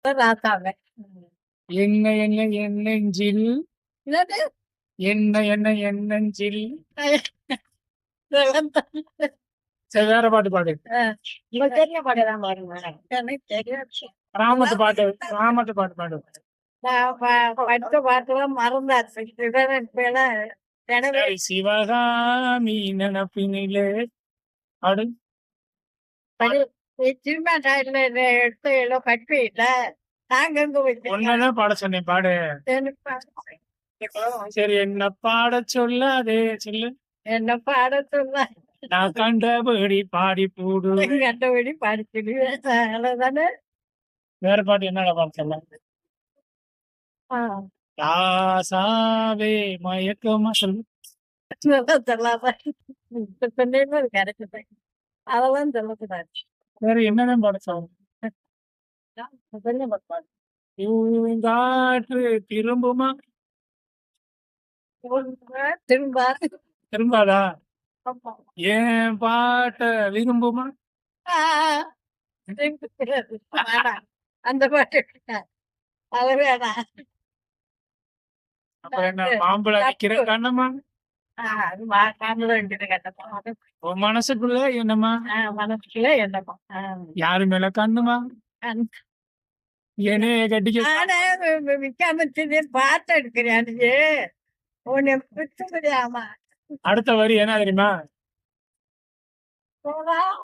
ராசாவே. என்ன என்ன என்னெஞ்சில் என்னது? என்ன என்ன என்னெஞ்சில் இதெல்லாம் சரி வேற பாட்டு பாடு. உங்களுக்கு தெரிய பாட்டுதான் பாருங்க. எனக்கு தெரியாது. ராமத்து பாட்டு ராமத்து பாட்டு பாடு. நான் படிச்ச பாட்டுலாம் மறந்தாச்சு. இதெல்லாம் இப்பெல்லாம் நினைவே சரி, சிவகாமி நினப்பினிலே பாடு. படி சினிமா டைம்ல எடுத்து ஏதோ கட்டுவீங்கள நாங்க எங்க வச்சு ஒன்னதான் பாட சொன்னேன் பாடு. சரி என்ன பாட சொல்லாதே சொல்லு. என்ன பாட சொன்னா நான் கண்டபடி பாடி போடு. கண்டபடி படிச்சிடுவேன். அவ்வளவுதானே. வேற பாட்டு என்னடா பாட சொல்ல. ராசாவே மயக்கமா சொல்லு. சொல்லாம இப்ப சொன்னேன்னு அது கிடைச்சது. அதெல்லாம் சொல்லக்கூடாது. வேற என்னதான் பாட சொல்ல. பாட்டு பாடு. பூங்காற்று திரும்புமா திரும்ப திரும்பாதா? ஏன் பாட்ட விரும்புமா? வேணாம். அந்த பாட்டு அது வேணாம். அப்புறம் என்ன மாம்பழம் நிக்கிற கண்ணம்மா அது காணல வேண்டியது கேட்டப்போ உன் மனசுக்குள்ள என்னம்மா மனசுக்குள்ள என்னப்பா யாரு மேல கண்ணுமா என்னைய கட்டிக்க. ஆனா விக்காம பார்த்து எடுக்கிறேன் உன்னை பிடிச்ச முடியாமா அடுத்த வரி என்ன தெரியுமா? போலாம்